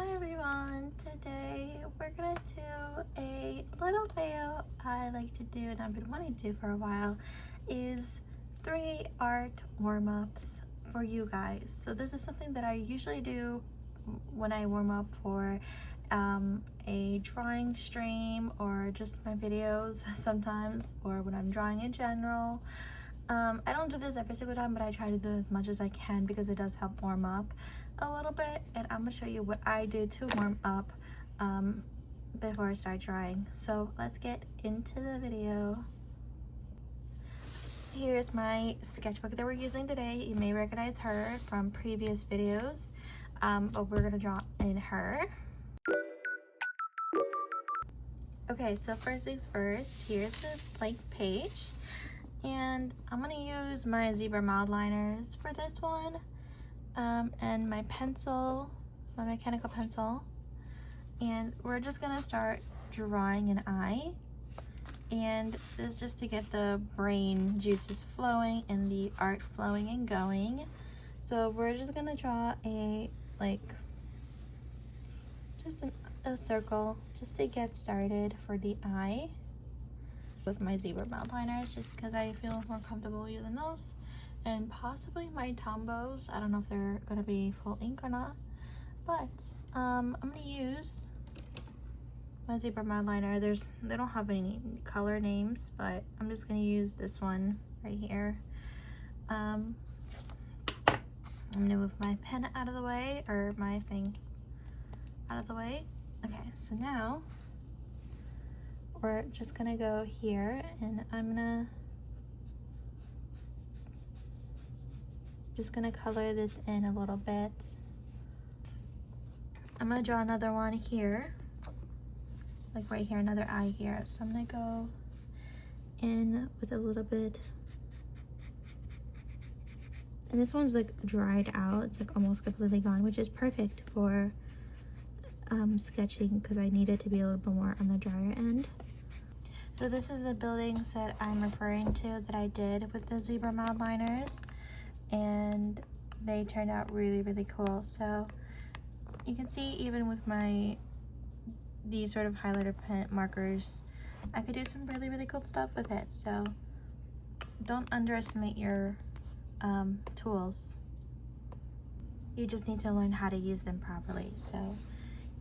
Hi everyone, today we're gonna do a little video I like to do and I've been wanting to do for a while, is 3 art warm-ups for you guys. So this is something that I usually do when I warm up for a drawing stream or just my videos sometimes, or when I'm drawing in general. I don't do this every single time, but I try to do as much as I can because it does help warm up a little bit. And I'm gonna show you what I do to warm up before I start drawing. So let's get into the video. Here's my sketchbook that we're using today. You may recognize her from previous videos, but we're gonna draw in her. Okay, so first things first, here's the blank page. And I'm gonna use my zebra mild liners for this one, and my pencil, my mechanical pencil, and we're just gonna start drawing an eye. And this is just to get the brain juices flowing and the art flowing and going. So we're just gonna draw a a circle just to get started for the eye with my zebra mild liners, just because I feel more comfortable using those, and possibly my Tombos. I don't know if they're gonna be full ink or not, but I'm gonna use my zebra mild liner. They don't have any color names, but I'm just gonna use this one right here. I'm gonna move my pen out of the way, or my thing out of the way. Okay, so now we're just gonna go here, and I'm just gonna color this in a little bit. I'm gonna draw another one here, like right here, another eye here. So I'm gonna go in with a little bit, and this one's like dried out. It's like almost completely gone, which is perfect for sketching, because I need it to be a little bit more on the drier end. So this is the buildings that I'm referring to that I did with the zebra mild liners, and they turned out really, really cool. So you can see, even with these sort of highlighter pen markers, I could do some really, really cool stuff with it. So don't underestimate your tools. You just need to learn how to use them properly. So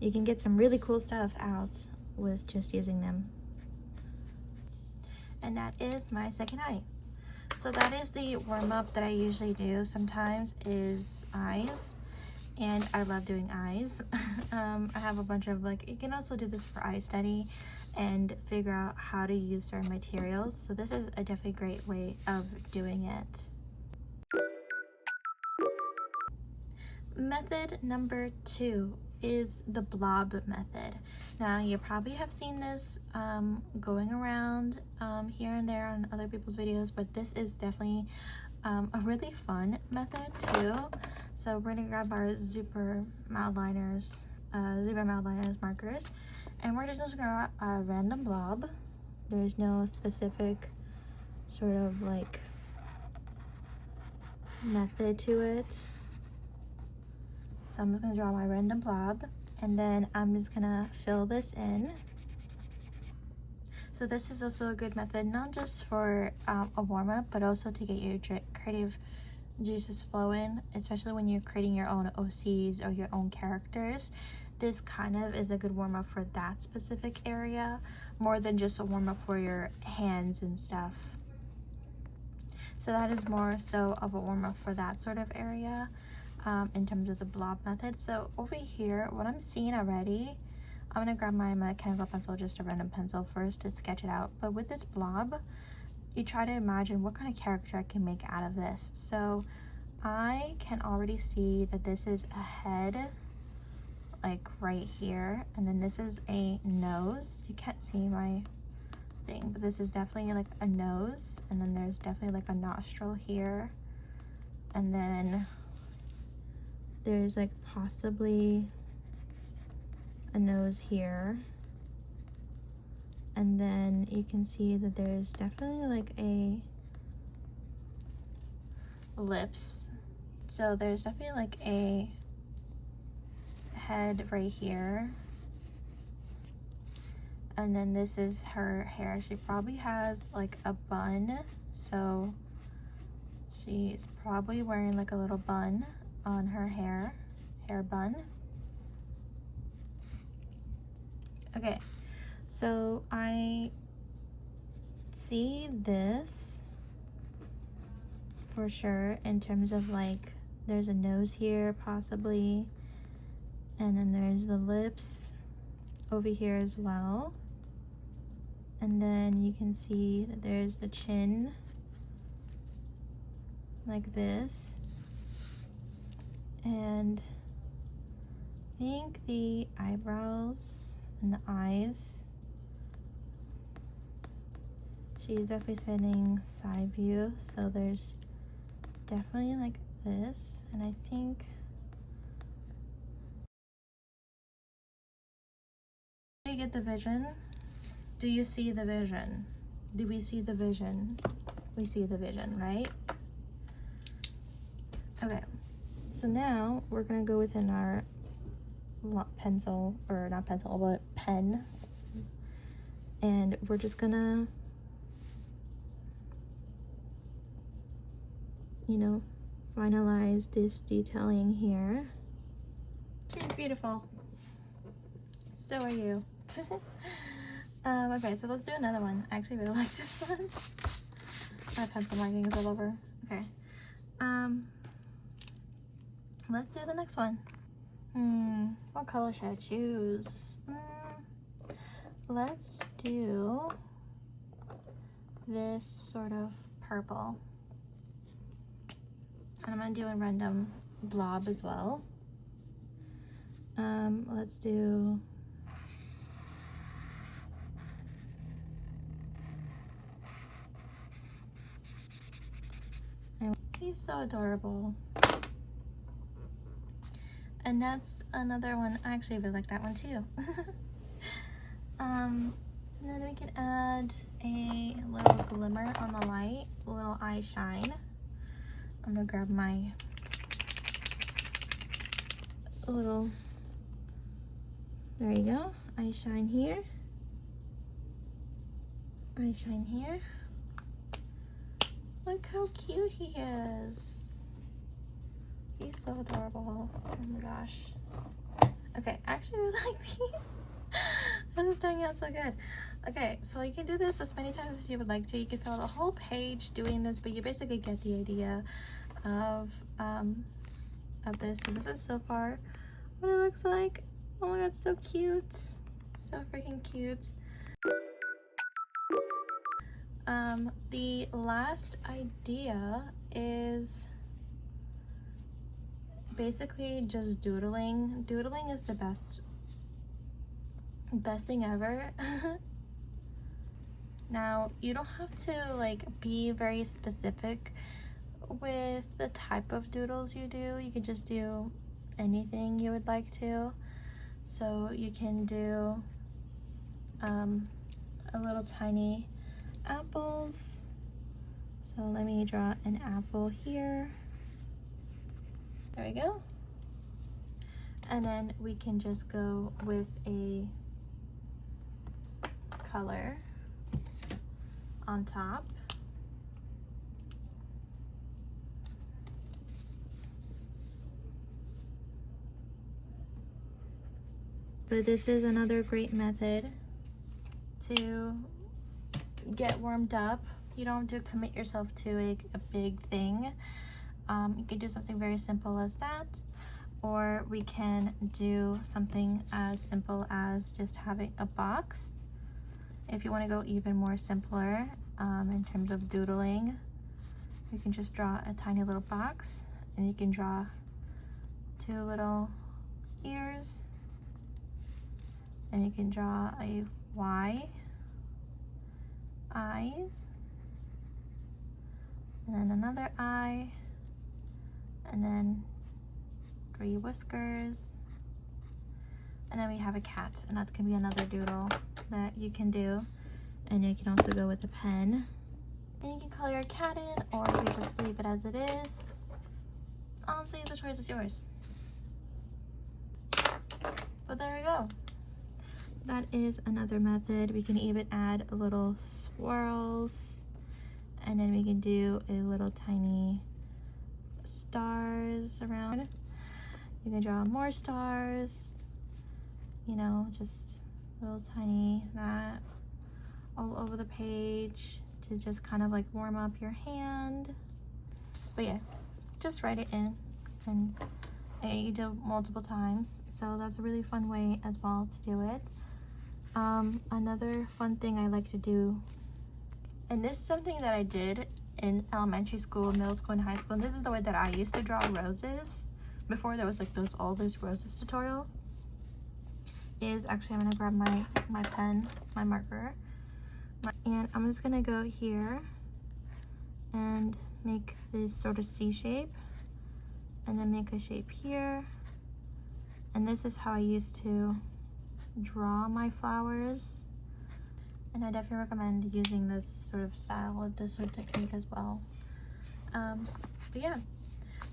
you can get some really cool stuff out with just using them. And that is my second eye. So that is the warm-up that I usually do sometimes, is eyes, and I love doing eyes. I have a bunch of, you can also do this for eye study and figure out how to use certain materials. So this is a definitely great way of doing it. Method number 2 is the blob method. Now, you probably have seen this going around here and there on other people's videos, but this is definitely a really fun method too. So we're gonna grab our zebra mild liners markers, and we're just gonna draw a random blob. There's no specific sort of method to it. So I'm just gonna draw my random blob, and then I'm just gonna fill this in. So this is also a good method, not just for a warm-up, but also to get your creative juices flowing, especially when you're creating your own OCs or your own characters. This kind of is a good warm-up for that specific area, more than just a warm-up for your hands and stuff. So that is more so of a warm-up for that sort of area. In terms of the blob method. So over here, what I'm seeing already, I'm gonna grab my mechanical pencil, just a random pencil first, to sketch it out. But with this blob, you try to imagine what kind of character I can make out of this. So I can already see that this is a head, like right here, and then this is a nose. You can't see my thing, but this is definitely like a nose, and then there's definitely like a nostril here, and then there's like possibly a nose here, and then you can see that there's definitely like a lips. So there's definitely like a head right here. And then this is her hair. She probably has like a bun, so she's probably wearing like a little bun on her hair bun. Okay, so I see this for sure in terms of like there's a nose here possibly, and then there's the lips over here as well. And then you can see that there's the chin, like this. And I think the eyebrows and the eyes. She's definitely sitting side view, so there's definitely like this. And I think do you get the vision? Do you see the vision? Do we see the vision? We see the vision, right? Okay, so now we're gonna go within our pencil, or not pencil, but pen. And we're just gonna, you know, finalize this detailing here. She's beautiful. So are you. Okay, so let's do another one. I actually really like this one. My pencil markings all over. Okay. Let's do the next one. What color should I choose? Let's do this sort of purple. And I'm gonna do a random blob as well. Let's do he's so adorable. And that's another one. I actually really like that one too. And then we can add a little glimmer on the light, a little eye shine. I'm gonna grab my little, there you go, eye shine here, eye shine here. Look how cute he is. He's so adorable. Oh my gosh. Okay, I actually really like these. This is turning out so good. Okay, so you can do this as many times as you would like to. You can fill out a whole page doing this, but you basically get the idea of this. So this is so far what it looks like. Oh my god, so cute. So freaking cute. The last idea is basically just doodling. Doodling is the best thing ever. Now, you don't have to like be very specific with the type of doodles you do. You can just do anything you would like to. So you can do a little tiny apples. So let me draw an apple here. There we go. And then we can just go with a color on top. But this is another great method to get warmed up. You don't have to commit yourself to a big thing. You can do something very simple as that, or we can do something as simple as just having a box. If you want to go even more simpler in terms of doodling, you can just draw a tiny little box, and you can draw 2 little ears, and you can draw a Y, eyes, and then another eye, and then 3 whiskers, and then we have a cat, and that's gonna be another doodle that you can do. And you can also go with a pen, and you can color your cat in, or you just leave it as it is. Honestly, the choice is yours. But there we go. That is another method. We can even add little swirls, and then we can do a little tiny stars around. You can draw more stars, you know, just little tiny that all over the page to just kind of like warm up your hand. But yeah, just write it in, and you do multiple times, so that's a really fun way as well to do it. Another fun thing I like to do, and this is something that I did in elementary school, middle school, and high school, and this is the way that I used to draw roses before there was like all those roses tutorial, is actually I'm gonna grab my pen, my marker, and I'm just gonna go here and make this sort of C shape, and then make a shape here. And this is how I used to draw my flowers, and I definitely recommend using this sort of style with this sort of technique as well. But yeah,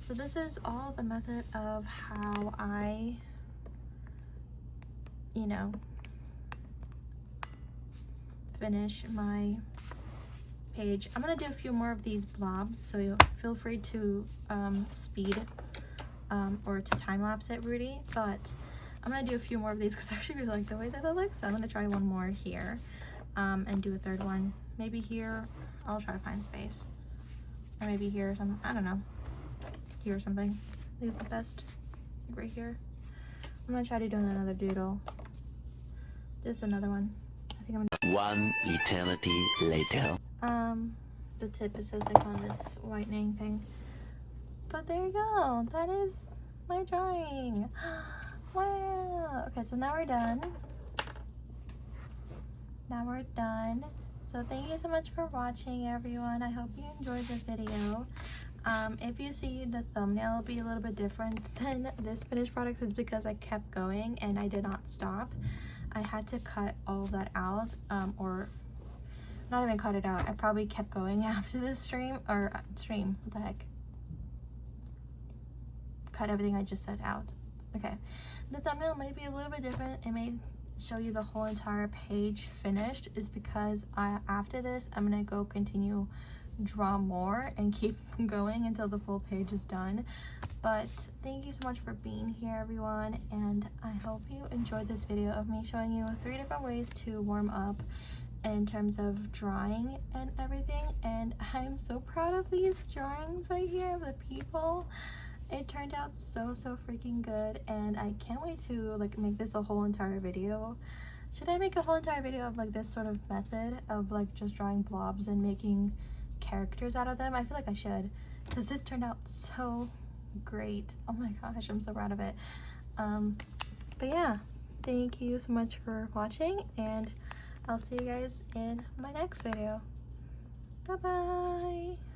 so this is all the method of how I, you know, finish my page. I'm gonna do a few more of these blobs, so you feel free to speed or to time-lapse it, Rudy, but I'm gonna do a few more of these because I actually really like the way that it looks. So I'm gonna try one more here, and do a third one. Maybe here, I'll try to find space. Or maybe here or something, I don't know. Here or something. I think it's the best, like right here. I'm gonna try to do another doodle. Just another one. I think I'm gonna... One eternity later. The tip is so thick on this whitening thing. But there you go, that is my drawing. Wow. Okay, so now we're done. So thank you so much for watching, everyone. I hope you enjoyed the video. If you see the thumbnail be a little bit different than this finished product, it's because I kept going and I did not stop. I had to cut all of that out, or not even cut it out. I probably kept going after this stream, what the heck? Cut everything I just said out. Okay, the thumbnail might be a little bit different. It may show you the whole entire page finished, is because after this I'm gonna go continue draw more and keep going until the full page is done. But thank you so much for being here, everyone, and I hope you enjoyed this video of me showing you 3 different ways to warm up in terms of drawing and everything. And I'm so proud of these drawings right here of the people. It turned out so freaking good, and I can't wait to like make this a whole entire video. Should I make a whole entire video of like this sort of method of like just drawing blobs and making characters out of them? I feel like I should, because this turned out so great. Oh my gosh, I'm so proud of it. But yeah, thank you so much for watching, and I'll see you guys in my next video. Bye bye.